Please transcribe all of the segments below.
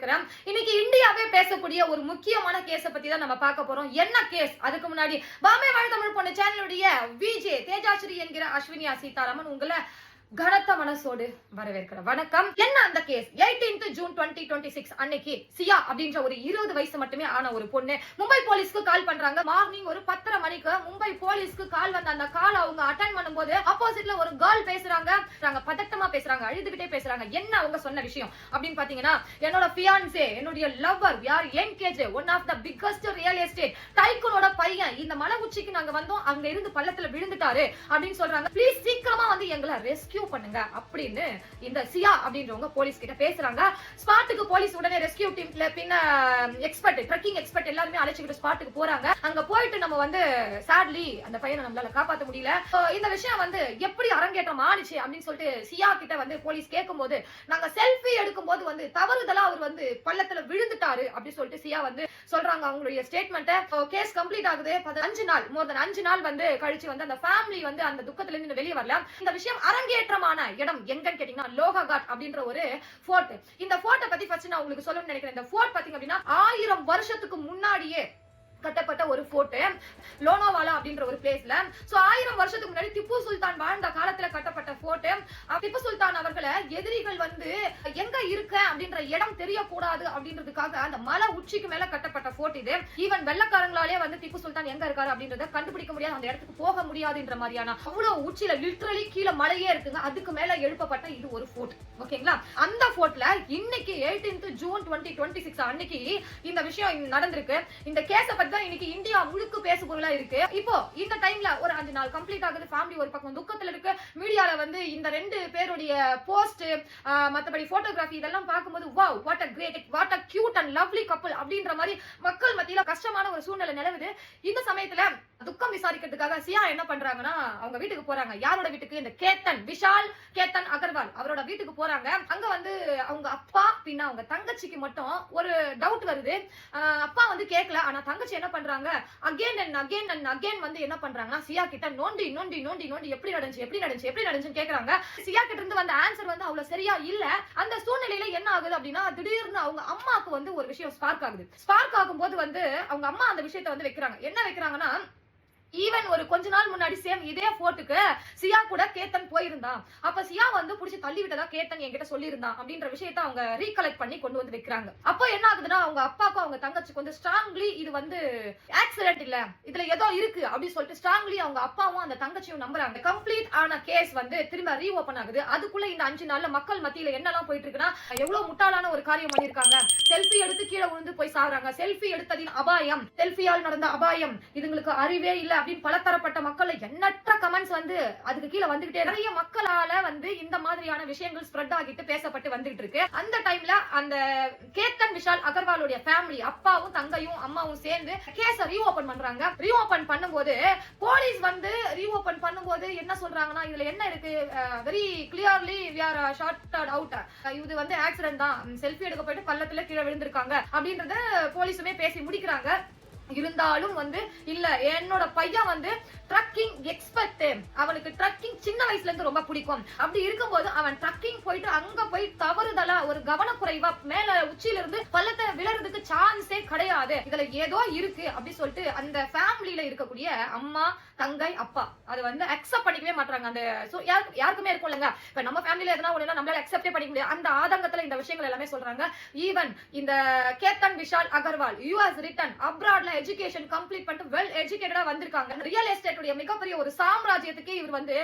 வரவேற்கிறேன். இன்னைக்கு இந்தியாவே பேசக்கூடிய ஒரு முக்கியமான கேஸ பத்தி தான் நம்ம பார்க்க போறோம். என்ன கேஸ்? அதுக்கு முன்னாடி பாம்பே வாழ் தமிழ் பொண்ணு சேனலுடைய விஜே தேஜாஸ்ரீ என்கிற அஸ்வினியா சீதாராமன் உங்களை கனத்த மனசோடு வரவேற்கிறேன். வணக்கம். என்ன அந்த கேஸ்? 18th June 2026 அன்னைக்கு சியா அப்படின்ற ஒரு 20 வயசு மட்டுமே ஆன ஒரு பொண்ணு மும்பை போலீஸ்க்கு கால் பண்றாங்க. மார்னிங் ஒரு 10:30 மணிக்கு மும்பை போலீஸ்க்கு கால் வந்த அந்த கால் அவங்க அட்டெண்ட் பண்ணும்போது ஆப்போசிட்ல ஒரு கேர்ள் பேசுறாங்க. பதட்டமா பேசுறாங்க, அழுதுகிட்டே பேசுறாங்க. என்ன அவங்க சொன்ன விஷயம் அப்படின்னு பாத்தீங்கன்னா, என்னோட ஃபியான்சே, என்னுடைய லவ்வர், யார் engage, one of the biggest real estate டைக்கூனோட பையன் இந்த மலை உச்சிக்கு நாங்க வந்தோம், அங்க இருந்து பள்ளத்துல விழுந்துட்டாரு அப்படின்னு சொல்றாங்க. ப்ளீஸ் சீக்கிரமா வந்து எங்களை ரெஸ்கியூ பண்ணுங்க அப்படின்னு இந்த சியா அப்படின்றவங்க போலீஸ் கிட்ட பேசுறாங்க. ஸ்பாட்டுக்கு போலீஸ் உடனே ரெஸ்கியூ டீம்ல பின்ன எக்ஸ்பர்ட், ட்ரக்கிங் எக்ஸ்பர்ட் எல்லாரும் அழைச்சிட்டு ஸ்பாட்டுக்கு போறாங்க. அங்க போயிட்டு நம்ம வந்து சாட்லி அந்த பையனை நம்மளால காப்பாற்ற முடியல. இந்த விஷயம் வந்து எப்படி அரங்கேற்றம் ஆனிச்சு அப்படின்னு சொல்லிட்டு சியா கிட்ட வந்து போலீஸ் கேட்கும்போது, நாங்க செல்ஃபி எடுக்கும் போது வந்து தவறுதலா அவர் வந்து பள்ளத்துல விழுந்துட்டாரு அப்படின்னு சொல்லிட்டு சியா வந்து சொல்றாங்க அவங்களுடைய ஸ்டேட்மெண்ட். கேஸ் கம்ப்ளீட் ஆகுது. 5 நாள், மோர் தென் 5 நாள் வந்து கழிச்சு வந்து அந்த ஃபேமிலி வந்து அந்த துக்கத்துல இருந்து வெளியே வரல. இந்த விஷயம் அரங்கேற்றமான இடம் எங்கன்னு கேட்டீங்கன்னா லோகாகாட் அப்படின்ற ஒரு ஃபோர்ட். இந்த ஃபோர்ட்டை பத்தி ஃபர்ஸ்ட் நான் உங்களுக்கு சொல்லணும்னு நினைக்கிறேன். இந்த ஃபோர்ட் பாத்தீங்க அப்படின்னா 1000 வருஷத்துக்கு முன்னாடியே கட்டப்பட்ட ஒரு ஃபோர்ட் லோனாவாலா அப்படின்ற ஒரு பிளேஸ்ல. சோ 1000 வருஷத்துக்கு முன்னாடி திப்பு சுல்தான் வாழ்ந்த காலத்துல கட்டப்பட்ட ஃபோர்ட். திப்பு சுல்தான் அவர்களை எதிரிகள் வந்து எங்க இருக்க அப்படின்ற இடம் தெரியக்கூடாது அப்படின்றதுக்காக அந்த மலை உச்சிக்கு மேல கட்டப்பட்ட ஃபோர்ட் இது. ஈவன் வெள்ளக்காரங்களாலே வந்து திப்பு சுல்தான் எங்க இருக்காரு அப்படின்றத கண்டுபிடிக்க முடியாது, அந்த இடத்துக்கு போக முடியாதுன்ற மாதிரியான அவ்வளவு உச்சியில லிட்டரலி கீழே மலையே இருக்குங்க. அதுக்கு மேல எழுப்பப்பட்ட இது ஒரு ஃபோர்ட். ஓகேங்களா? அந்த ஃபோர்ட்ல இன்னைக்கு 18th June 2026 அன்னைக்கு இந்த விஷயம் நடந்திருக்கு. இந்த கேஸ பத்தி இன்னைக்கு இந்தியா முழுக்க பேசு பொருளா இருக்கு. இப்போ இந்த டைம்ல ஒரு 5 நாள் கம்ப்ளீட் ஆகுது. ஃபேமிலி ஒரு பக்கம் துக்கத்துல இருக்கு. மீடியால வந்து இந்த 2 பேருடைய போஸ்ட், மத்தபடி போட்டோகிராஃபி இதெல்லாம் பார்க்கும்போது wow, what a great, what a cute and lovely couple அப்படின்ற மாதிரி மக்கள் மத்தியில கஷ்டமான ஒரு சூழ்நிலை நிலவுது. இந்த சமயத்துல துக்கம் விசாரிக்கிறதுக்காக சியா என்ன பண்றாங்கன்னா அவங்க வீட்டுக்கு போறாங்க. யாரோட வீட்டுக்கு? இந்த கேத்தன், விஷால் கேத்தன் அகர்வால் அவரோட வீட்டுக்கு போறாங்க. அங்க வந்து அவங்க அப்பா பின்ன அவங்க தங்கச்சிக்கு மட்டும் ஒரு டவுட் வருது. அப்பா வந்து கேட்கல, ஆனா தங்கச்சி என்ன பண்றாங்க, again and again and again வந்து என்ன பண்றாங்கன்னா சியா கிட்ட நோண்டி நோண்டி நோண்டி நோண்டி எப்படி நடந்துச்சு கேக்குறாங்க. சியா கிட்ட இருந்து வந்த ஆன்சர் வந்து அவ்வளவு சரியா இல்ல. அந்த சூழ்நிலையில என்ன ஆகுது அப்படின்னா, திடீர்னு அவங்க அம்மாக்கு வந்து ஒரு விஷயம் ஸ்பார்க் ஆகுது. ஸ்பார்க் ஆகும்போது வந்து அவங்க அம்மா அந்த விஷயத்தை வந்து வைக்கிறாங்க. என்ன வைக்கிறாங்கன்னா, ஈவன் ஒரு கொஞ்ச நாள் முன்னாடி சேம் இதே ஃபோர்ட்டுக்கு சியா கூட கேத்தன் போயிருந்தான். அப்ப சியா வந்து புடிச்சு தள்ளி விட்டதா கேத்தன் என்கிட்ட சொல்லியிருந்தான் அப்படின்ற விஷயத்தை அவங்க ரீகலெக்ட் பண்ணி கொண்டு வந்து வைக்கிறாங்க. அப்போ என்ன ஆகுதுன்னா, அவங்க அப்பாக்கும் அவங்க தங்கச்சிக்கு வந்து ஸ்ட்ராங்லி இது வந்து ஆக்சிடென்ட் இல்ல, இதுல ஏதோ இருக்கு அப்படின்னு சொல்லிட்டு ஸ்ட்ராங்லி அவங்க அப்பாவும் அந்த தங்கச்சியும் நம்புறாங்க. கம்ப்ளீட் ஆன கேஸ் வந்து திரும்ப ரீ ஓபன் ஆகுது. அதுக்குள்ள இந்த 5 நாள்ல மக்கள் மத்தியில என்னெல்லாம் போயிட்டு இருக்குன்னா, எவ்வளவு முட்டாளான ஒரு காரியம் பண்ணிருக்காங்க. செல்ஃபி எடுத்து கீழே விழுந்து போய் சாகுறாங்க. செல்ஃபி எடுத்ததின் அபாயம், செல்ஃபியால் நடந்த அபாயம், இதுங்களுக்கு அறிவே இல்ல அப்படின்னு பலதரப்பட்ட மக்கள் எண்ணற்ற கமெண்ட்ஸ் வந்து அதுக்கு கீழே வந்துகிட்டே, நிறைய மக்களால வந்து இந்த மாதிரியான விஷயங்கள் ஸ்ப்ரெட் ஆகிட்டு பேசப்பட்டு வந்துகிட்டு இருக்கு. அந்த டைம்ல அந்த கேத்தன் விஷால் அகர்வாலுடைய ஃபேமிலி, அப்பாவும் தங்கையும் அம்மாவும் சேர்ந்து கேஸ ரீஓபன் பண்றாங்க. ரீஓபன் பண்ணும்போது போலீஸ் வந்து ரீஓபன் பண்ணும்போது என்ன சொல்றாங்கன்னா, இதுல என்ன இருக்கு, very clearly we are shorted out, இது வந்து ஆக்சிடென்ட் தான், செல்ஃபி எடுக்க போயிட்டு பள்ளத்துல கீழே விழுந்திருக்காங்க அப்படின்றத போலீஸுமே பேசி முடிக்கிறாங்க. இருந்தாலும் வந்து இல்ல, என்னோட பையன் வந்து ட்ரக்கிங் எக்ஸ்பர்ட், அவனுக்கு ட்ரக்கிங் சின்ன வயசுல இருந்து ரொம்ப பிடிக்கும். அப்படி இருக்கும்போது அவன் ட்ரக்கிங் போயிட்டு அங்க போய் தவறுதலா ஒரு கவனக்குறைவா மேல உச்சியில இருந்து பள்ளத்தை விழறதுக்கு சான்ஸே கிடையாது, இதுல ஏதோ இருக்கு அப்படி சொல்லிட்டு அந்த ஃபேமிலியில இருக்கக்கூடிய அம்மா, தங்கை, அப்பா அது வந்து அக்செப்ட் பண்ணிக்கவே மாட்டாங்க. அந்த யாருக்குமே இருக்கும் இல்லங்க, இப்ப நம்ம ஃபேமிலில எதனா ஒண்ணுனா நம்மளால அக்செப்டே பண்ணிக்க முடியாது. அந்த ஆதங்கத்துல இந்த விஷயங்கள் எல்லாமே சொல்றாங்க. ஈவன் இந்த கேத்தன் விஷால் அகர்வால் US ரிட்டர்ன் அப்ராட்ல எஜுகேஷன் கம்ப்ளீட் பண்ணிட்டு வெல் எஜுகேட்டடா வந்திருக்காங்க. ரியல் எஸ்டேட் உடைய மிகப்பெரிய ஒரு சாம்ராஜ்யத்துக்கு இவர் வந்து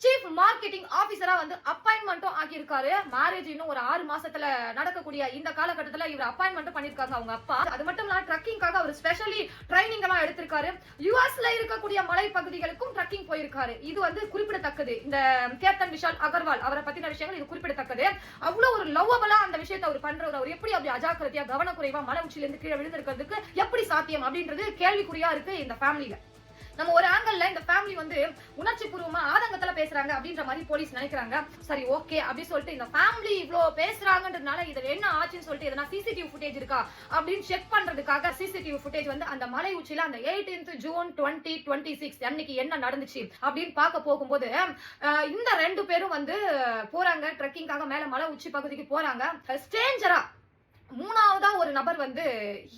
சீஃப் மார்க்கெட்டிங் ஆபீசரா வந்து அப்பாயின்மெண்ட்டும் ஆகி இருக்காரு. மேரேஜ் இன்னும் ஒரு 6 மாசத்துல நடக்கக்கூடிய இந்த காலகட்டத்துல இவர் அப்பாயின்மெண்ட் பண்ணிருக்காங்க அவங்க அப்பா. அது மட்டும் இல்ல, ட்ரக்கிங்காக அவர் ஸ்பெஷலி ட்ரைனிங் எல்லாம் எடுத்திருக்காரு. யுஎஸ்ல இருக்கக்கூடிய மலை பகுதிகளுக்கும் ட்ரக்கிங் போயிருக்காரு. இது வந்து குறிப்பிடத்தக்கது. இந்த கேப்டன் விஷால் அகர்வால் அவரை பத்தின விஷயங்கள் இது குறிப்பிடத்தக்கது. அவ்வளவு ஒரு லவ்வபிளா அந்த விஷயத்தை அவர் பண்றவர். அவர் எப்படி அப்படி அஜாக்கிரதையா கவனக்குறைவா மலை உச்சியில இருந்து கீழே விழுந்திருக்கிறதுக்கு எப்படி சாத்தியம் அப்படின்றது கேள்விக்குறியா இருக்கு இந்த ஃபேமிலில. நம்ம ஒரு ஆங்கிள் இந்த ஃபேமிலி வந்து உணர்ச்சி பூர்வமா ஆதங்கத்துல பேசுறாங்க அப்படின்ற மாதிரி போலீஸ் நினைக்கிறாங்க. சரி, ஓகே அப்படி சொல்லிட்டு இந்த ஃபேமிலி இவ்ளோ பேசுறாங்கன்றதுனால இதுல என்ன ஆச்சுன்னு சொல்லிட்டு எதனா சிசிடிவி ஃபுட்டேஜ் இருக்கா அப்படின்னு செக் பண்றதுக்காக சிசிடிவி ஃபுட்டேஜ் வந்து அந்த மலை உச்சியில அந்த 18th June 2026 அன்னைக்கு என்ன நடந்துச்சு அப்படின்னு பார்க்க போகும்போது இந்த 2 பேரும் வந்து போறாங்க ட்ரெக்கிங்காக மேல மலை உச்சி பகுதிக்கு போறாங்க. ஸ்ட்ரேஞ்சரா 3வது நபர் வந்து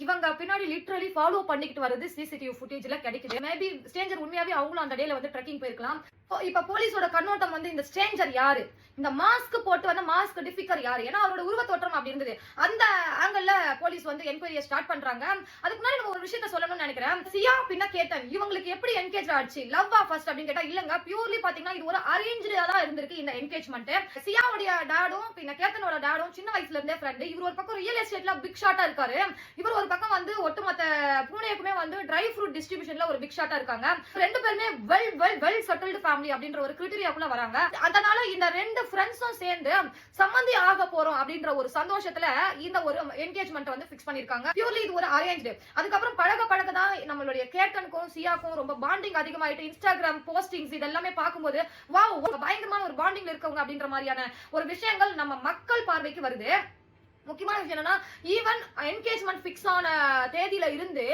இவங்க பின்னாடி லிட்டரலி ஃபாலோ பண்ணிக்கிட்டு வருது சிசிடிவி ஃபுட்டேஜ்ல கிடைக்குது. மேபி ஸ்ட்ரேஞ்சர் உண்மையாவே அவங்களும் அந்த டேல வந்து ட்ரெக்கிங் போயிருக்கலாம். இப்ப போலீஸோட கண்ணோட்டம் வந்து இந்த ஸ்ட்ரேஞ்சர் யாரு, இந்த மாஸ்க் போட்டு வந்து மாஸ்க் டிஃபிகர் யாரு, ஏன்னா அவரோட உருவ தோற்றம் அப்படி இருந்தது. அந்த ஆங்கிள் போலீஸ் வந்து என்கொயரியை ஸ்டார்ட் பண்றாங்க. அதுக்கு முன்னாடி நம்ம ஒரு விஷயத்த சொல்லணும்னு நினைக்கிறேன். சியா பின்ன கேட்டன் இவங்களுக்கு எப்படி என்கேஜ் ஆச்சு, லவ்வா ஃபர்ஸ்ட் அப்படின்னு கேட்டா இல்லங்க, பியூர்லி பாத்தீங்கன்னா இது ஒரு அரேஞ்ச்டா தான் இருந்திருக்கு இந்த என்கேஜ்மெண்ட். சியாவுடைய டாடும் பின்ன கேத்தனோட டாடும் சின்ன வயசுல இருந்தே ஃப்ரெண்ட். இவர் ஒரு பக்கம் ரியல் எஸ்டேட்ல பிக் ஷாட்டா இருக்காரு, இவர் ஒரு பக்கம் வந்து ஒட்டுமொத்த பூனேக்குமே வந்து ட்ரை ஃப்ரூட் டிஸ்ட்ரிபியூஷன்ல ஒரு பிக் ஷாட்டா இருக்காங்க. ரெண்டு பேருமே வெல் செட்டில்டு ஃபேமிலி அப்படின்ற ஒரு கிரைட்டீரியாக்குள்ள வராங்க. அதனால இந்த ரெண்டு ஃப்ரெண்ட்ஸும் சேர்ந்து சம்மந்தி ஆக போறோம் அப்படின்ற ஒரு சந்தோஷத்துல இந்த ஒரு என்கேஜ்மெண்ட் வந்து ஃபிக்ஸ் பண்ணிருக்காங்க. பியூர்லி இது ஒரு அரேஞ்ச்டு. அதுக்கப்புறம் பழக தான் நம்மளுடைய கேட்டனுக்கும் சியாக்கும் ரொம்ப பாண்டிங் அதிகமாயிட்டு இன்ஸ்டாகிராம் போஸ்டிங்ஸ் இதெல்லாமே பார்க்கும்போது வாவ் பயங்கரமான ஒரு பாண்டிங்ல இருக்கவங்க அப்படின்ற மாதிரியான ஒரு விஷயங்கள் நம்ம மக்கள் பார்வைக்கு வருது. முக்கியமான விஷயம் என்னன்னா ஈவன் என்கேஜ்மெண்ட் ஃபிக்ஸ் ஆன தேதியில இருந்து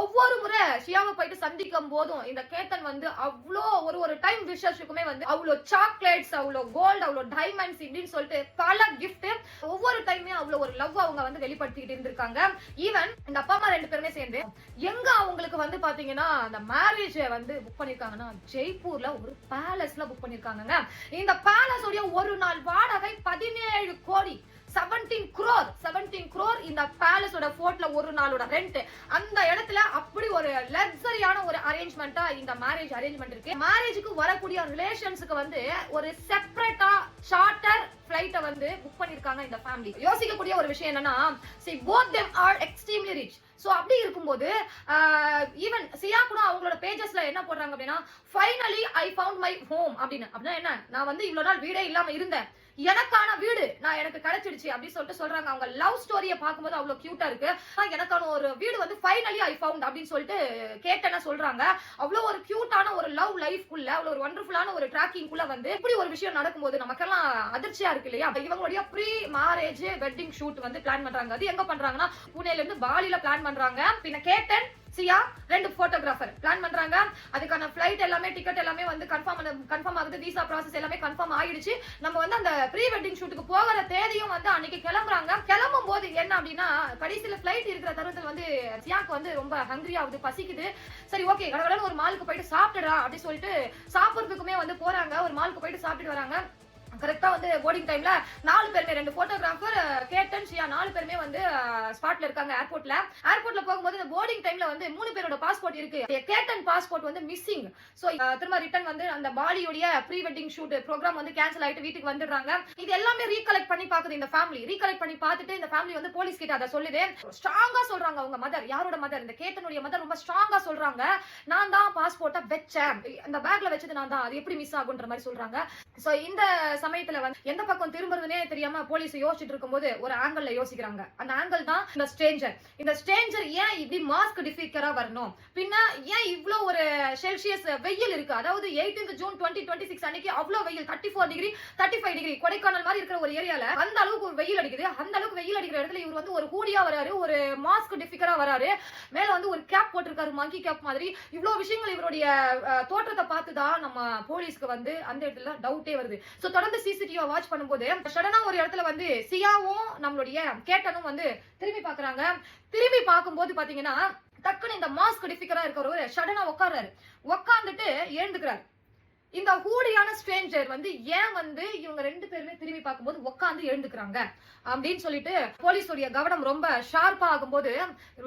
ஒவ்வொரு முறை ஷியாவை போயிட்டு சந்திக்கும் போதும் இந்த கேத்தன் வந்து அவ்வளோ ஒரு டைம் விஷஸுக்குமே வந்து அவ்வளோ சாக்லேட்ஸ், அவ்வளோ கோல்டு, அவ்வளோ டைமண்ட்ஸ் இப்படின்னு சொல்லிட்டு பல கிஃப்ட் ஒவ்வொரு டைமே அவ்வளோ ஒரு லவ் அவங்க வந்து வெளிப்படுத்திக்கிட்டு இருந்திருக்காங்க. ஈவன் இந்த அப்பா அம்மா ரெண்டு பேருமே சேர்ந்து எங்க அவங்களுக்கு வந்து பாத்தீங்கன்னா அந்த மேரேஜ் வந்து புக் பண்ணிருக்காங்கன்னா ஜெய்ப்பூர்ல ஒரு பேலஸ்ல புக் பண்ணிருக்காங்க. இந்த பேலஸ் உடைய ஒரு நாள் வாடகை 17 கோடி 17 crore இந்த பேலஸோட ஃபோர்ட்ல ஒரு நாளோட ரெண்ட். அந்த இடத்துல அப்படி ஒரு லக்ஸரியான ஒரு அரேஞ்ச்மெண்டா இந்த மேரேஜ் அரேஞ்ச்மெண்ட் இருக்கு. மேரேஜுக்கு வரக்கூடிய ரிலேஷன்ஸ்க்கு வந்து ஒரு செப்பரேட்டா சார்ட்டர் ஃளைட்ட வந்து புக் பண்ணிருக்காங்க இந்த ஃபேமிலி. யோசிக்கக்கூடிய ஒரு விஷயம் என்னன்னா see both them are extremely rich. So அப்படி இருக்கும்போது ஈவன் சியா கூட அவங்களோட பேஜஸ்ல என்ன போடுறாங்க அப்படின்னா finally I found my home அப்படின்னு. அப்படின்னா என்ன, நான் வந்து இவ்வளவு நாள் வீடே இல்லாம இருந்தேன், எனக்கான வீடு எனக்கு கிடைச்சிடுச்சு அப்படி சொல்லிட்டு சொல்றாங்க. அவங்க லவ் ஸ்டோரியை பார்க்கும்போது அவ்வளவு கியூட்டா இருக்கு. எனக்கான ஒரு வீடு வந்து ஃபைனலி ஐ ஃபவுண்ட் அப்படின்னு சொல்லிட்டு கேட்டேன்னு சொல்றாங்க. அவ்வளவு ஒரு கியூட்டான ஒரு லவ் லைஃப்குள்ள அவ்வளவு ஒரு வண்டர்ஃபுல்லான ஒரு ட்ராக்கிங்குள்ள வந்து இப்படி ஒரு விஷயம் நடக்கும்போது நமக்கெல்லாம் அதிர்ச்சியா இருக்கு இல்லையா? இவங்களுடைய ப்ரீ மேரேஜ் வெட்டிங் ஷூட் வந்து பிளான் பண்றாங்க. அது எங்க பண்றாங்கன்னா புனேல இருந்து பாலில பிளான் பண்றாங்க. பின்ன கேட்டன் சியா ரெண்டு போட்டோகிராஃபர் பிளான் பண்றாங்க. அதுக்கான ஃளைட் எல்லாமே டிக்கெட் எல்லாமே வந்து கன்ஃபார்ம் ஆகுது. விசா ப்ராசஸ் எல்லாமே கன்ஃபார்ம் ஆயிடுச்சு. நம்ம வந்து அந்த ப்ரீ வெட்டிங் ஷூட்டுக்கு போகிற தேதியும் வந்து அன்னைக்கு கிளம்புறாங்க. கிளம்பும் போது என்ன அப்படின்னா கடைசியில ஃளைட் இருக்கிற தருணத்தில் வந்து சியாக்கு வந்து ரொம்ப ஹங்கிரி ஆகுது, பசிக்குது. சரி ஓகே கடவுளன்னு ஒரு மாலுக்கு போயிட்டு சாப்பிடுறா அப்படி சொல்லிட்டு சாப்பிடுறதுக்குமே வந்து போறாங்க. ஒரு மாலுக்கு போயிட்டு சாப்பிட்டு வராங்க. கரெக்டா வந்து போர்டிங் டைம்ல 4 பேருமே ரெண்டு போட்டோகிராஃபர் கேட்டன் ஷியா 4 பேருமே வந்து ஸ்பாட்ல இருக்காங்க ஏர்போர்ட்ல போகும்போது இந்த போர்டிங் டைம்ல வந்து 3 பேரோட பாஸ்போர்ட் இருக்கு. கேட்டன் பாஸ்போர்ட் வந்து மிஸ்ஸிங். சோ திரும்ப ரிட்டர்ன் வந்து அந்த பாலியோட ப்ரீ வெட்டிங் ஷூட் ப்ரோக்ராம் வந்து கேன்சல் ஆயிட்டு வீட்டுக்கு வந்துடுறாங்க. இது எல்லாமே ரீகலெக்ட் பண்ணி பாக்குது இந்த ஃபேமிலி. ரீகலெக்ட் பண்ணி பார்த்துட்டு இந்த ஃபேமிலி வந்து போலீஸ் கிட்ட அதை சொல்லுது. ஸ்ட்ராங்கா சொல்றாங்க அவங்க மதர், யாரோட மதர், இந்த கேட்டனுடைய மதர் ரொம்ப ஸ்ட்ராங்கா சொல்றாங்க, நான் தான் பாஸ்போர்ட்டை வச்சேன், அந்த பேக்ல வச்சது நான் தான், அது எப்படி மிஸ் ஆகுன்ற மாதிரி சொல்றாங்க. சோ இந்த சமயத்துல வந்து எந்த பக்கம் திரும்புறதுனே தெரியாம போலீஸ் யோசிச்சுட்டு இருக்கும்போது ஒரு ஆங்கிள் யோசிக்கிறாங்க. அந்த ஆங்கிள் தான் இந்த ஸ்ட்ரேஞ்சர். இந்த ஸ்ட்ரேஞ்சர் ஏன் இப்படி மாஸ்க் டிஃபிகரா வரணும், பின்ன ஏன் இவ்ளோ ஒரு செல்சியஸ் வெயில் இருக்கு, அதாவது 18th June 2026 அன்னைக்கு அவ்வளவு வெயில் 34 டிகிரி 35 டிகிரி கொடைக்கானல் மாதிரி இருக்கிற ஒரு ஏரியால அந்த அளவுக்கு ஒரு வெயில் அடிக்குது. அந்த அளவுக்கு வெயில் அடிக்கிற இடத்துல இவர் வந்து ஒரு ஹூடியா வராரு, ஒரு மாஸ்க் டிஃபிகரா வராரு, மேல வந்து ஒரு கேப் போட்டிருக்காரு மங்கி கேப் மாதிரி. இவ்வளவு விஷயங்கள் இவருடைய தோற்றத்தை பார்த்துதான் நம்ம போலீஸ்க்கு வந்து அந்த இடத்துல டவுட்டே வருது. சோ தொடர்ந்து சிசிடிவி வாட்ச் பண்ணும்போது சடனா ஒரு இடத்துல வந்து சியாவும் நம்மளுடைய கேட்டனும் வந்து திரும்பி பாக்குறாங்க. திரும்பி பார்க்கும்போது பாத்தீங்கன்னா டக்குன்னு இந்த மாஸ்க் டிஃபிகரா இருக்கிறவர் சடனா உட்கார்றாரு. உட்கார்ந்துட்டு எழுந்துக்கிறாரு. இந்த ஹூடியான ஸ்ட்ரேஞ்சர் வந்து ஏன் வந்து இவங்க ரெண்டு பேருமே திரும்பி பார்க்கும்போது உட்காந்து எழுந்துக்கிறாங்க அப்படின்னு சொல்லிட்டு போலீஸோடைய கவனம் ரொம்ப ஷார்ப்பா ஆகும்போது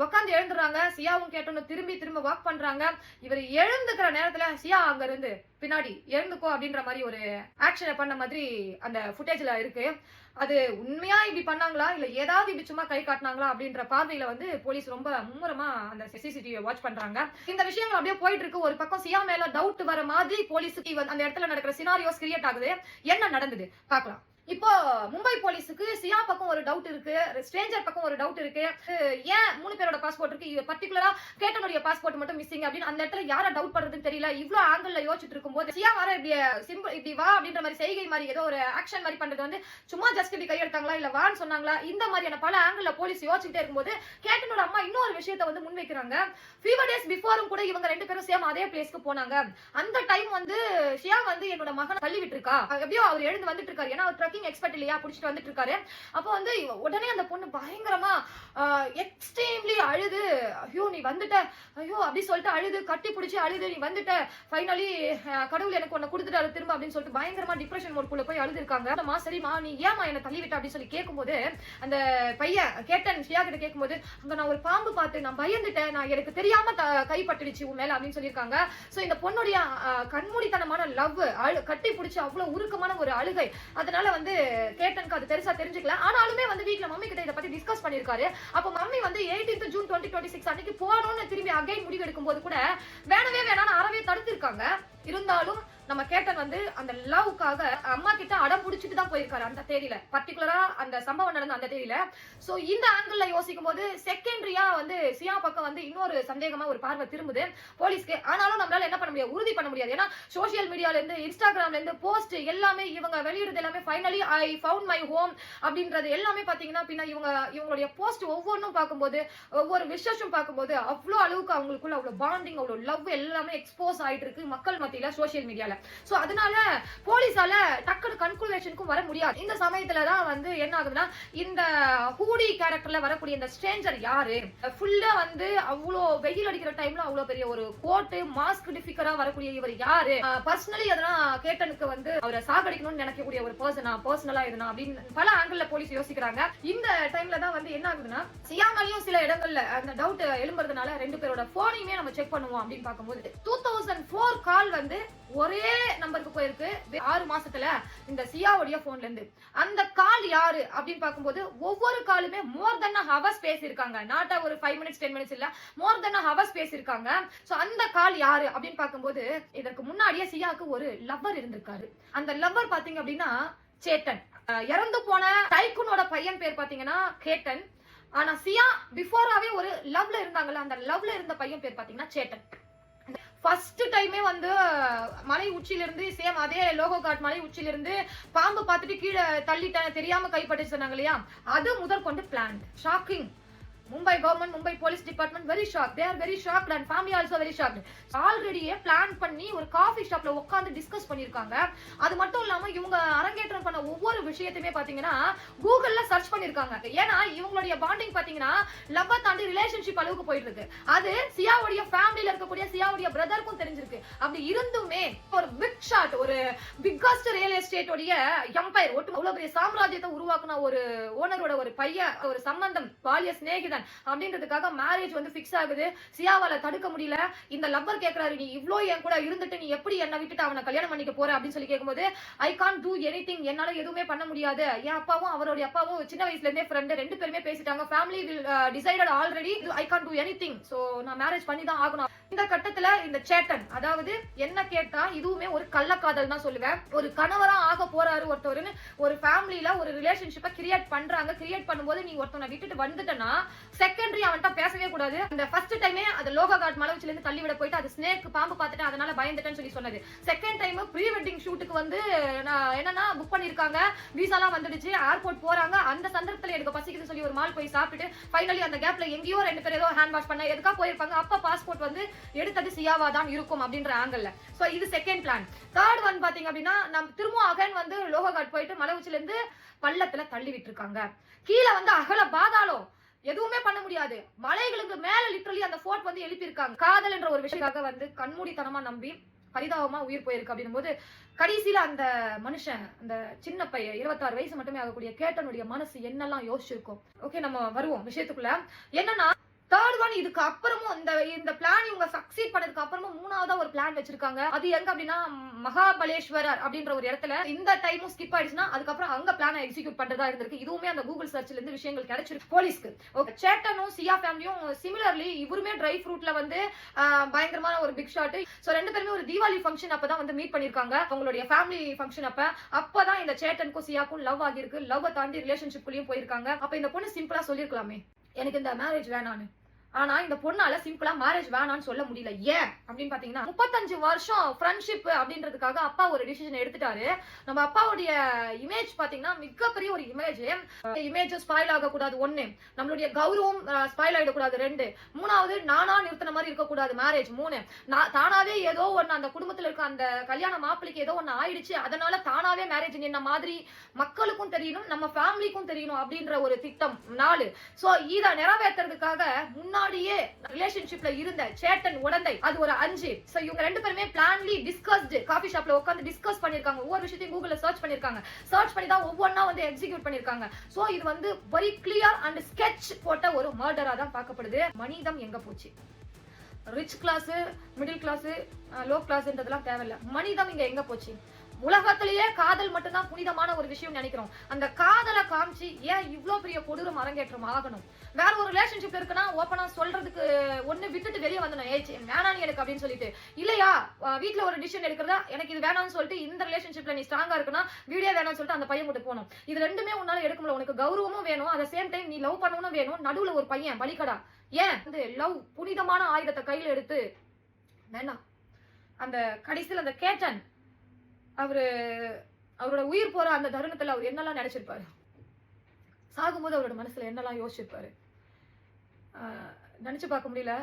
உட்காந்து எழுந்துறாங்க. சியாவும் கேட்டோன்னு திரும்ப வாக் பண்றாங்க. இவர் எழுந்துக்கிற நேரத்துல சியா அங்க இருந்து பின்னாடி எழுந்துக்கோ அப்படின்ற மாதிரி ஒரு ஆக்ஷனை பண்ண மாதிரி அந்த ஃபுட்டேஜ்ல இருக்கு. அது உண்மையா இப்படி பண்ணாங்களா இல்ல ஏதாவது இப்படி சும்மா கை காட்டினாங்களா அப்படின்ற பார்வையில வந்து போலீஸ் ரொம்ப மும்முரமா அந்த சிசிடிவி வாட்ச் பண்றாங்க. இந்த விஷயங்கள் அப்படியே போயிட்டு இருக்கு. ஒரு பக்கம் சியா மேல டவுட் வர மாதிரி போலீஸுக்கு அந்த இடத்துல நடக்கிற சினாரியோஸ் கிரியேட் ஆகுது. என்ன நடந்தது பார்க்கலாம். இப்போ மும்பை போலீஸுக்கு சியா பக்கம் ஒரு டவுட் இருக்கு, ஸ்ட்ரேஞ்சர் பக்கம் ஒரு டவுட் இருக்கு. ஏன் 3 பேரோட பாஸ்போர்ட் இருக்கு, பர்டிகுலரா கேட்டனுடைய பாஸ்போர்ட் மட்டும் மிஸ்ஸிங் அப்படின்னு அந்த இடத்துல யார டவுட் பண்றதுன்னு தெரியல. இவ்வளவு ஆங்கிள் யோசிச்சுட்டு இருக்கும்போது சியா வர இப்படி வா அப்படின்ற மாதிரி செய்கை மாதிரி ஏதோ ஒரு ஆக்ஷன் மாதிரி பண்றது வந்து சும்மா ஜஸ்ட் இப்படி கையெடுத்தாங்களா இல்ல வான்னு சொன்னாங்களா, இந்த மாதிரியான பல ஆங்கிள் போலீஸ் யோசிச்சுட்டே இருக்கும்போது கேட்டனோட அம்மா இன்னொரு விஷயத்தை வந்து முன்வைக்கிறாங்க. few days பிஃபோரும் கூட இவங்க ரெண்டு பேரும் சேம் அதே பிளேஸ்க்கு போனாங்க. அந்த டைம் வந்து சியா வந்து என்னோட மகனை தள்ளி விட்டுருக்கா, எப்படியோ அவர் எழுந்து வந்துட்டு இருக்காரு, ஏன்னா ட்ரக்கிங் எக்ஸ்பர்ட் இல்லையா, புடிச்சிட்டு வந்துட்டு இருக்காரு. அப்போ வந்து உடனே அந்த பொண்ணு பயங்கரமா எக்ஸ்ட்ரீம்லி அழுது, ஐயோ நீ வந்துட்ட, ஐயோ அப்படி சொல்லிட்டு அழுது, கட்டி பிடிச்சி அழுது, நீ வந்துட்ட, ஃபைனலி கடவுள் எனக்கு உன்னை கொடுத்துட்டாரு திரும்ப அப்படின்னு சொல்லிட்டு பயங்கரமா டிப்ரெஷன் மோட்குள்ள போய் அழுது இருக்காங்க. சரிமா நீ ஏமா என்ன தள்ளி விட்ட அப்படின்னு சொல்லி கேட்கும்போது, அந்த பையன் கேட்டன் ஸ்ரீயா கிட்ட கேட்கும்போது, அங்க நான் ஒரு பாம்பு பார்த்து நான் பயந்துட்டேன், நான் எனக்கு தெரியாம கைப்பட்டுடுச்சு உன் மேல அப்படின்னு சொல்லியிருக்காங்க. சோ இந்த பொண்ணுடைய கண்மூடித்தனமான லவ், கட்டி பிடிச்சி அவ்வளவு உருக்கமான ஒரு அழுகை, அதனால வந்து கேட்டனுக்கு அது பெருசா தெரிஞ்சுக்கல. ஆனாலுமே வந்து வீட்டுல மம்மி கிட்ட இதை பத்தி டிஸ்கஸ் பண்ணிருக்காரு. அப்ப மம்மி வந்து 18th ஜூன் 2026 அன்னைக்கு போறோம்னு திரும்பி அகைன் முடிவு எடுக்கும் போது கூட வேணவே வேணான்னு அறவே தடுத்திருக்காங்க. இருந்தாலும் நம்ம கேட்டன் வந்து அந்த லவ்க்காக அம்மா கிட்ட அடம் புடிச்சிட்டு தான் போயிருக்காரு அந்த தேதியில, பர்டிகுலரா அந்த சம்பவம் நடந்த அந்த தேதியில. சோ இந்த ஆங்கிள் யோசிக்கும் போது செகண்டரியா வந்து சியா பக்கம் வந்து இன்னொரு சந்தேகமா ஒரு பார்வை திரும்புது போலீஸ்க்கு. ஆனாலும் நம்மளால என்ன பண்ண முடியாது, உறுதி பண்ண முடியாது. ஏன்னா சோசியல் மீடியால இருந்து, இன்ஸ்டாகிராம்ல இருந்து போஸ்ட் எல்லாமே இவங்க வெளியிடுறது எல்லாமே finally I found my home அப்படின்றது எல்லாமே பாத்தீங்கன்னா பின்ன இவங்களுடைய போஸ்ட் ஒவ்வொன்றும் பார்க்கும்போது, ஒவ்வொரு விஷயம் பார்க்கும்போது அவ்வளோ அளவுக்கு அவங்களுக்குள்ள அவ்வளோ பாண்டிங், அவ்வளோ லவ் எல்லாமே எக்ஸ்போஸ் ஆயிட்டு இருக்கு மக்கள் மத்தியில சோசியல் மீடியால. சோ அதனால போலீஸால டக்குனு கன்க்ளூஷனுக்கும் வர முடியாது. இந்த சமயத்துல தான் வந்து என்ன ஆகுதுன்னா, இந்த ஹூடி கேரக்டர்ல வரக்கூடிய இந்த ஸ்ட்ரேஞ்சர் யாரு, ஃபுல்லா வந்து அவ்வளோ வெயில் அடிக்கிற டைம்ல அவ்வளோ பெரிய ஒரு கோட் மாஸ்க் டிஃபிகரா வரக்கூடிய இவர் யாரு, பர்சனலி அதெல்லாம் கேட்டனுக்கு வந்து அவரை சாகடிக்கணும்னு நினைக்கக்கூடிய ஒரு பர்சனலா எதுனா அப்படின்னு பல ஆங்கிள் போலீஸ் யோசிக்கிறாங்க. இந்த டைம்ல தான் வந்து என்ன ஆகுதுன்னா, சியாமலையும் சில இடங்கள்ல அந்த டவுட் எழும்புறதுனால ரெண்டு பேரோட போனையுமே நம்ம செக் பண்ணுவோம் அப்படின்னு பார்க்கும்போது 2004 கால் வந்து ஒரே நம்பருக்கு போயிருக்கு 6 மாசத்துல இந்த சியாவுடைய போன்ல இருந்து. அந்த கால் யாரு அப்படின்னு பார்க்கும்போது ஒவ்வொரு காலுமே மோர் தென் ஹவர்ஸ் பேசியிருக்காங்க. நாட் ஒரு 5 மினிட்ஸ் 10 மினிட்ஸ் இல்ல, மோர் தென் ஹவர்ஸ் பேசியிருக்காங்க. சோ அந்த கால் யாரு அப்படின்னு பார்க்கும்போது இதற்கு முன்னாடியே சியாவுக்கு ஒரு லவ்வர் இருந்திருக்காரு. அந்த லவ்வர் பாத்தீங்க அப்படின்னா சேட்டன். இறந்து போன டைக்குனோட பையன் பேர் பாத்தீங்கன்னா கேட்டன். ஆனா சியா பிஃபோராவே ஒரு லவ்ல இருந்தாங்கல்ல, அந்த லவ்ல இருந்த பையன் பேர் பாத்தீங்கன்னா சேட்டன். ஃபர்ஸ்ட் டைமே வந்து மலை உச்சியில இருந்து சேம் அதே லோகோ காட் மலை உச்சியில இருந்து பாம்பு பார்த்துட்டு கீழே தள்ளிட்டேன் தெரியாம கைப்பட்டு சொன்னாங்க இல்லையா, அது முதற்கொண்டு plan. Shocking. Mumbai government, Mumbai police department very shocked. They are very shocked and family also very shocked. ஆல்ரெடியே பிளான் பண்ணி ஒரு காஃபி ஷாப்ல உட்கார்ந்து டிஸ்கஸ் பண்ணிருக்காங்க. அது மட்டும் இல்லாம இவங்க அரங்கேற்றம் பண்ண ஒவ்வொரு விஷயத்தையுமே பாத்தீங்கன்னா கூகுள்ல சர்ச் பண்ணிருக்காங்க. ஏன்னா இவங்களுடைய பாண்டிங் பாத்தீங்கன்னா லவ்வ தாண்டி ரிலேஷன்ஷிப் அளவுக்கு போயிட்டு இருக்கு. அது சியாவுடைய ஃபேமிலில இருக்கக்கூடிய சியாவுடைய பிரதருக்கும் தெரிஞ்சிருக்கு. அப்படி இருந்துமே ஒரு பிக் ஷாட், ஒரு பிக்கஸ்ட் ரியல் எஸ்டேட் உடைய எம்பையர், அவ்வளவு பெரிய சாம்ராஜ்யத்தை உருவாக்குன ஒரு ஓனரோட ஒரு பையன், ஒரு சம்பந்தம், பாலிய சிநேகிதன் அப்படின்றதுக்காக மேரேஜ் வந்து பிக்ஸ் ஆகுது. சியாவால தடுக்க முடியல. இந்த லவ்வர் கேக்குறாரு, நீ இவ்ளோ என் கூட இருந்துட்டு நீ எப்படி என்ன விட்டுட்டு அவனை கல்யாணம் பண்ணிக்க போற அப்படின்னு சொல்லி கேட்கும்போது, ஐ கான்ட் டூ எனிதிங், என்னால எதுவுமே பண்ண முடியாது. என் அப்பாவும் அவருடைய அப்பாவும் சின்ன வயசுல இருந்தே ஃப்ரெண்ட், ரெண்டு பேருமே பேசிட்டாங்க. Family will decided already, I can't two anything. So நான் மேரேஜ் பண்ணி தான் ஆகணும். இந்த கட்டத்துல இந்த சேட்டன், அதாவது என்ன கேட்டா இதுவுமே ஒரு கள்ளக்காதல் தான் சொல்லுவேன். ஒரு கணவரா ஆக போறாரு ஒருத்தவருன்னு ஒரு ஃபேமிலில ஒரு ரிலேஷன்ஷிப்பை கிரியேட் பண்றாங்க. கிரியேட் பண்ணும்போது நீ ஒருத்தவனை விட்டுட்டு வந்துட்டனா செகண்டரி அவன்கிட்ட பேசவே கூடாது. அந்த ஃபர்ஸ்ட் டைமே அது லோகோ காட் மலவச்சில இருந்து தள்ளி விட போயிட்டு அது ஸ்னேக் பாம்பு பார்த்துட்டு அதனால பயந்துட்டேன்னு சொல்லி சொன்னது. செகண்ட் டைம் ப்ரீ வெட்டிங் ஷூட்டுக்கு வந்து என்னன்னா புக் பண்ணிருக்காங்க, விசாலாம் வந்துடுச்சு, ஏர்போர்ட் போறாங்க. அந்த சந்தர்ப்பத்துல எனக்கு பசிக்குதுன்னு சொல்லி ஒரு மால் போய் சாப்பிட்டுட்டு ஃபைனலி அந்த கேப்ல எங்கேயோ ரெண்டு பேர் ஏதோ ஹேண்ட் வாஷ் பண்ண எதுக்கா போயிருப்பாங்க. அப்ப பாஸ்போர்ட் வந்து எடுத்தது சியாவா தான் இருக்கும் அப்படின்ற ஆங்கிள். சோ இது செகண்ட் பிளான். தேர்ட் ஒன் பாத்தீங்க அப்படின்னா, நம்ம திரும்ப அகைன் வந்து லோகோ காட் போயிட்டு மலவச்சில இருந்து பள்ளத்துல தள்ளி விட்டுருக்காங்க. கீழே வந்து அகல பாதாளம், எதுவுமே பண்ண முடியாது. மலைகளுக்கு மேல லிட்டரலி அந்த ஃபோர்ட் வந்து எழுப்பியிருக்காங்க. காதல் என்ற ஒரு விஷயத்துக்காக வந்து கண்மூடித்தனமா நம்பி பரிதாபமா உயிர் போயிருக்கு அப்படின்னும் போது கடைசியில அந்த மனுஷன், அந்த சின்ன பையன் 26 வயசு மட்டுமே ஆகக்கூடிய கேட்டனுடைய மனசு என்னெல்லாம் யோசிச்சிருக்கும். ஓகே, நம்ம வருவோம் விஷயத்துக்குள்ள. என்னன்னா தேர்ட் ஒன், இதுக்கு அப்புறமும் இந்த பிளான் இவங்க சக்சீட் பண்ணதுக்கு அப்புறமும் மூணாவதா ஒரு பிளான் வச்சிருக்காங்க. அது எங்க அப்படின்னா மகாபலேஸ்வரர் அப்படின்ற ஒரு இடத்துல. இந்த டைமும் ஸ்கிப் ஆயிடுச்சுன்னா அதுக்கப்புறம் அங்க பிளான எக்ஸிக்யூட் பண்றதா இருந்திருக்கு. இதுவுமே அந்த கூகுள் சர்ச்ல இருந்து விஷயங்கள் கிடைச்சிருக்கு போலீஸ்க்கு. ஓகே, சேட்டனும் சியா ஃபேமிலியும் சிமிலர்லி இவருமே ட்ரை ஃப்ரூட்ல வந்து பயங்கரமான ஒரு பிக் ஷாட். சோ ரெண்டு பேருமே ஒரு தீபாவளி ஃபங்க்ஷன் அப்பதான் வந்து மீட் பண்ணிருக்காங்க. அவங்களுடைய ஃபேமிலி ஃபங்க்ஷன் அப்பதான் இந்த சேட்டனுக்கும் சியாக்கும் லவ் ஆகிருக்கு. லவ் தாண்டி ரிலேஷன்ஷிப்லயும் போயிருக்காங்க. அப்ப இந்த பொண்ணு சிம்பிளா சொல்லிருக்கலாமே, எனக்கு இந்த மேரேஜ் வேணான்னு, ஆனா இந்த பொண்ணால சிம்பிளா மேரேஜ் வேணாம்னு சொல்ல முடியல. ஏன் அப்படின்னு பாத்தீங்கன்னா 35 வருஷம் ஃப்ரெண்ட்ஷிப் அப்படின்றதுக்காக அப்பா ஒரு டிசிஷன் எடுத்துட்டாரு. நம்ம அப்பாவுடைய இமேஜ் பாத்தீங்கன்னா மிகப்பெரிய ஒரு இமேஜ் ஸ்பாயில் ஆக கூடாது. 1, நம்மளுடைய கௌரவம் ஸ்பாயில் ஆயிடக்கூடாது. 2, 3வது நானா நிறுத்தின மாதிரி இருக்க கூடாது மேரேஜ். 3, தானாவே ஏதோ ஒண்ணு அந்த குடும்பத்துல இருக்க அந்த கல்யாண மாப்பிளைக்கு ஏதோ ஒண்ணு ஆயிடுச்சு, அதனால தானாவே மேரேஜ் நின்ன மாதிரி மக்களுக்கும் தெரியணும், நம்ம ஃபேமிலிக்கும் தெரியணும் அப்படின்ற ஒரு திட்டம். 4, சோ இத நிறைவேற்றுறதுக்காக முன்னாடியே ரிலேஷன்ஷிப்ல இருந்த சேட்டன் உடந்தை அது ஒரு 5. சோ இவங்க ரெண்டு பேருமே பிளான்லி டிஸ்கஸ்ட் காபி ஷாப்ல உட்கார்ந்து டிஸ்கஸ் பண்ணிருக்காங்க. ஒவ்வொரு விஷயத்தையும் கூகுள்ல சர்ச் பண்ணிருக்காங்க. சர்ச் பண்ணி தான் ஒவ்வொன்னா வந்து எக்ஸிக்யூட் பண்ணிருக்காங்க. சோ இது வந்து வெரி கிளியர் அண்ட் ஸ்கெட்ச் போட்ட ஒரு மர்டரா தான் பார்க்கப்படுது. மனிதம் எங்க போச்சு? Rich class, middle class, low கிளாஸ்ன்றதெல்லாம் தேவையில்ல. மனிதம் இங்க எங்க போச்சு? உலகத்திலேயே காதல் மட்டும்தான் புனிதமான ஒரு விஷயம் நினைக்கிறோம். அந்த காதலை காமிச்சு ஏன் இவ்ளோ பெரிய கொடூரம் அரங்கேற்றம் ஆகணும்? வேற ஒரு ரிலேஷன்ஷிப் இருக்குன்னா ஓப்பனா சொல்றதுக்கு ஒண்ணு விட்டுட்டு வெளியே வந்தணும். வேணாம் எனக்கு அப்படின்னு சொல்லிட்டு, இல்லையா வீட்டுல ஒரு டிசிஷன் எடுக்கிறதா எனக்கு இது வேணாம்னு சொல்லிட்டு இந்த ரிலேஷன்ஷிப்ல நீ ஸ்ட்ராங்கா இருக்குன்னா வீடியோ வேணாம்னு சொல்லிட்டு அந்த பையன் கூட போகணும். இது ரெண்டுமே உன்னால எடுக்க முடியல. உனக்கு கௌரவமும் வேணும், அட் சேம் டைம் நீ லவ் பண்ணணும் வேணும். நடுவுல ஒரு பையன் பலிக்கடா. ஏன் வந்து லவ் புனிதமான ஆயுதத்தை கையில எடுத்து வேணாம். அந்த கடைசியில் அந்த கேட்டன் அவரோட உயிர் போற அந்த தருணத்துல அவர் என்னெல்லாம் நினைச்சிருப்பாரு? சாகும்போது அவரோட மனசுல என்னெல்லாம் யோசிச்சிருப்பாரு? நினைச்சு பார்க்க முடியல.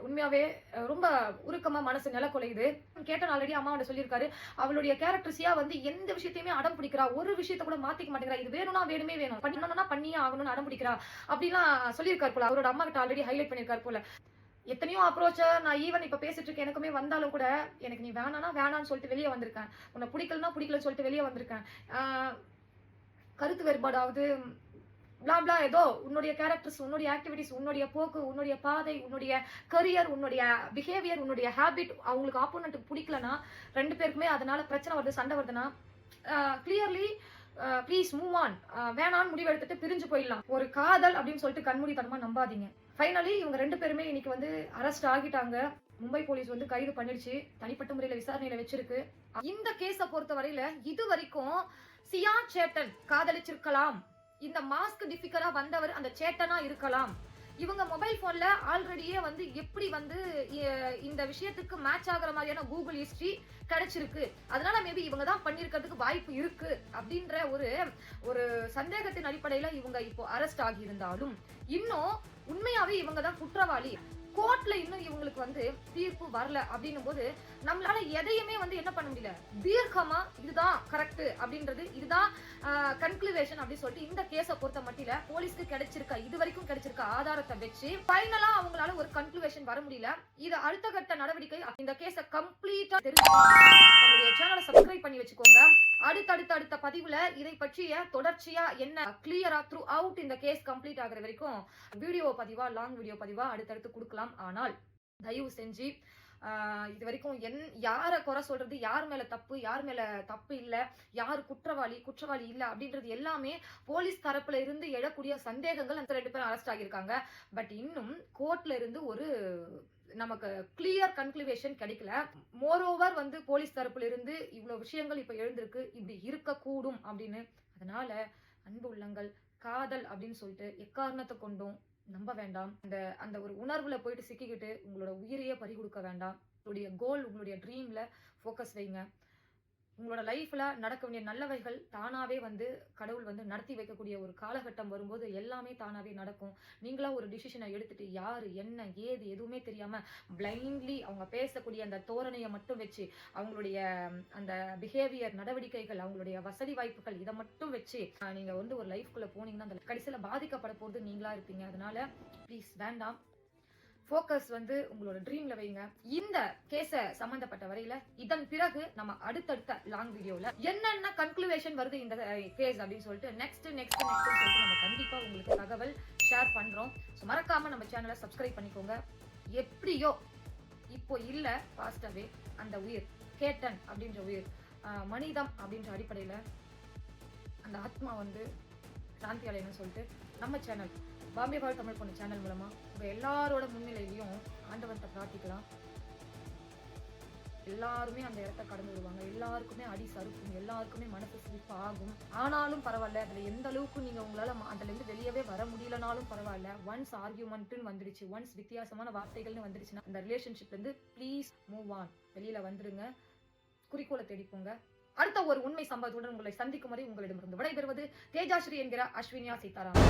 உண்மையாவே ரொம்ப உருக்கமா மனசு நில கொலையுது. கேட்டன் ஆல்ரெடி அம்மாவோட சொல்லியிருக்காரு, அவளுடைய கேரக்டர்ஸியா வந்து எந்த விஷயத்தையுமே அடம் பிடிக்கிறா, ஒரு விஷயத்த கூட மாத்திக்க மாட்டேங்கிறா, இது வேணும்னா வேணுமே வேணும், பண்ணணும்னா பண்ணியே ஆகணும்னு அடம் பிடிக்கிறா அப்படிலாம் சொல்லியிருக்காரு போல. அவரோட அம்மா கிட்ட ஆல்ரெடி ஹைலைட் பண்ணியிருக்காரு போல. எத்தனையோ அப்ரோச்ச நான் ஈவன் இப்ப பேசிட்டு இருக்கேன், எனக்குமே வந்தாலும் கூட எனக்கு நீ வேணானா வேணான்னு சொல்லிட்டு வெளியே வந்திருக்கேன், உன்னை பிடிக்கலன்னா பிடிக்கலன்னு சொல்லிட்டு வெளியே வந்திருக்கேன். கருத்து வேறுபாடாவது பிளாப்லா ஏதோ உன்னுடைய கேரக்டர்ஸ், உன்னுடைய ஆக்டிவிட்டிஸ், உன்னுடைய போக்கு, உன்னுடைய பாதை, உன்னுடைய கரியர், உன்னுடைய பிஹேவியர், உன்னுடைய ஹேபிட் அவங்களுக்கு ஆப்போனண்ட்டுக்கு பிடிக்கலனா, ரெண்டு பேருக்குமே அதனால பிரச்சனை வருது, சண்டை வருதுன்னா கிளியர்லி ப்ளீஸ் மூவ் ஆன். வேணான்னு முடிவு எடுத்துட்டு பிரிஞ்சு போயிடலாம். ஒரு காதல் அப்படின்னு சொல்லிட்டு கண்மூடித்தனமா நம்பாதீங்க. ஃபைனலி இவங்க ரெண்டு பேருமே இன்னைக்கு வந்து அரெஸ்ட் ஆகிட்டாங்க. மும்பை போலீஸ் வந்து கைது பண்ணிடுச்சு, தனிப்பட்ட முறையில விசாரணையில வச்சிருக்கு. இந்த கேஸ பொறுத்த வரையில இது வரைக்கும் சியா சேட்டன் காதலிச்சிருக்கலாம், இந்த மாஸ்க் டிஃபிகரா வந்தவர் அந்த சேட்டனா இருக்கலாம். இவங்க மொபைல் போன்ல ஆல்ரெடியே வந்து எப்படி வந்து இந்த விஷயத்துக்கு மேட்ச் ஆகிற மாதிரியான கூகுள் ஹிஸ்டரி கிடைச்சிருக்கு, அதனால மேபி இவங்க தான் பண்ணிருக்கிறதுக்கு வாய்ப்பு இருக்கு அப்படின்ற ஒரு சந்தேகத்தின் அடிப்படையில இவங்க இப்போ அரெஸ்ட் ஆகி இருந்தாலும் இன்னும் உண்மையாவே இவங்க தான் குற்றவாளி. கோர்ட்ல இன்னும் இவங்களுக்கு வந்து தீர்ப்பு வரல அப்படின்னும் போது நம்மளால எதையுமே வந்து என்ன பண்ண முடியல, தீர்க்கமா இதுதான் கரெக்ட் அப்படின்றது, இதுதான் கன்க்ளூஷன் அப்படின்னு சொல்லிட்டு இந்த கேஸை பொறுத்த மட்டில போலீஸ்க்கு கிடைச்சிருக்க இது வரைக்கும் கிடைச்சிருக்க ஆதாரத்தை வச்சு ஃபைனலா அவங்களால ஒரு கன்க்ளூஷன் வர முடியல. இது அடுத்த கட்ட நடவடிக்கை. இந்த கேஸை கம்ப்ளீட்டா நம்மளுடைய சேனலை சப்ஸ்கிரைப் பண்ணி வச்சுக்கோங்க. அடுத்த பதிவுல இதை பற்றிய தொடர்ச்சியா என்ன கிளியரா த்ரூ அவுட் இந்த கேஸ் கம்ப்ளீட் ஆகிற வரைக்கும் வீடியோ பதிவா, லாங் வீடியோ பதிவா அடுத்தடுத்து கொடுக்கலாம். ஆனால் தயவு செஞ்சு இது வரைக்கும் யார குறை சொல்றது, யார் மேல தப்பு, யார் மேல தப்பு இல்ல, யார் குற்றவாளி இல்ல அப்படின்றது எல்லாமே போலீஸ் தரப்புல இருந்து எழக்கூடிய சந்தேகங்கள். அந்த 2 பேரும் அரெஸ்ட் ஆகியிருக்காங்க. பட் இன்னும் கோர்ட்ல இருந்து ஒரு நமக்கு கிளியர் கன்க்ளூஷன் கிடைக்கல. மோரோவர் வந்து போலீஸ் தரப்புல இருந்து இவ்வளவு விஷயங்கள் இப்ப எழுந்திருக்கு, இப்படி இருக்க கூடும் அப்படின்னு. அதனால அன்பு உள்ளங்கள், காதல் அப்படின்னு சொல்லிட்டு எக்காரணத்தை கொண்டும் நம்ப வேண்டாம். அந்த ஒரு உணர்வுல போயிட்டு சிக்கிக்கிட்டு உங்களோட உயிரையே பறி கொடுக்க வேண்டாம். உங்களுடைய கோல், உங்களுடைய ட்ரீம்ல ஃபோக்கஸ் வைங்க. உங்களோட லைஃப்ல நடக்க வேண்டிய நல்லவைகள் தானாவே வந்து கடவுள் வந்து நடத்தி வைக்கக்கூடிய ஒரு காலகட்டம் வரும்போது எல்லாமே தானாவே நடக்கும். நீங்களா ஒரு டிசிஷனை எடுத்துட்டு யாரு என்ன ஏது எதுவுமே தெரியாம பிளைண்ட்லி அவங்க பேசக்கூடிய அந்த தோரணையை மட்டும் வச்சு, அவங்களுடைய அந்த பிஹேவியர், நடவடிக்கைகள், அவங்களுடைய வசதி வாய்ப்புகள் இதை மட்டும் வச்சு நீங்க வந்து ஒரு லைஃப்குள்ள போனீங்கன்னா அந்த கடைசியில பாதிக்கப்பட போறது நீங்களா இருப்பீங்க. அதனால ப்ளீஸ் வேண்டாம். ஃபோக்கஸ் வந்து உங்களோட ட்ரீம்ல வைங்க. இந்த கேஸ சம்பந்தப்பட்ட வரையில இதன் பிறகு நம்ம அடுத்தடுத்த லாங் வீடியோல என்னென்ன கன்க்ளூஷன் வருது இந்த கேஸ் அப்படின்னு சொல்லிட்டு நெக்ஸ்ட் சொல்லிட்டு நம்ம கண்டிப்பா உங்களுக்கு தகவல் ஷேர் பண்றோம். மறக்காம நம்ம சேனலை சப்ஸ்கிரைப் பண்ணிக்கோங்க. எப்படியோ இப்போ இல்ல பாஸ்டாவே அந்த உயிர் கேட்டன் அப்படின்ற உயிர், மனிதம் அப்படின்ற அடிப்படையில அந்த ஆத்மா வந்து சாந்தி அடையணும்னு சொல்லிட்டு நம்ம சேனல் பாம்பே வாழ் தமிழ் பொண்ணு சேனல் மூலமா உங்க எல்லாரோட முன்னிலையிலையும் ஆண்டவன்கிட்ட பிரார்த்திக்கலாம். எல்லாருமே அந்த இடத்த கடந்து வருவாங்க, எல்லாருக்குமே அடி சறுக்கும், எல்லாருக்குமே மனசு சிரிப்பு ஆகும். ஆனாலும் பரவாயில்ல, அதுல எந்த அளவுக்கு நீங்க உங்களால அதுல இருந்து வெளியவே வர முடியலனாலும் பரவாயில்ல, ஒன்ஸ் ஆர்கியூமெண்ட்னு வந்துடுச்சு, ஒன்ஸ் வித்தியாசமான வார்த்தைகள்னு வந்துடுச்சுன்னா அந்த ரிலேஷன்ஷிப்ல இருந்து ப்ளீஸ் மூவ் ஆன், வெளியில வந்துருங்க, குறிக்கோளை தேடிப்போங்க. அடுத்த ஒரு உண்மை சம்பவத்துடன் உங்களை சந்திக்கும் வரை உங்களிடமிருந்து விடைபெறுவது தேஜாஸ்ரீ என்கிற அஸ்வினியா சீதாராமன்.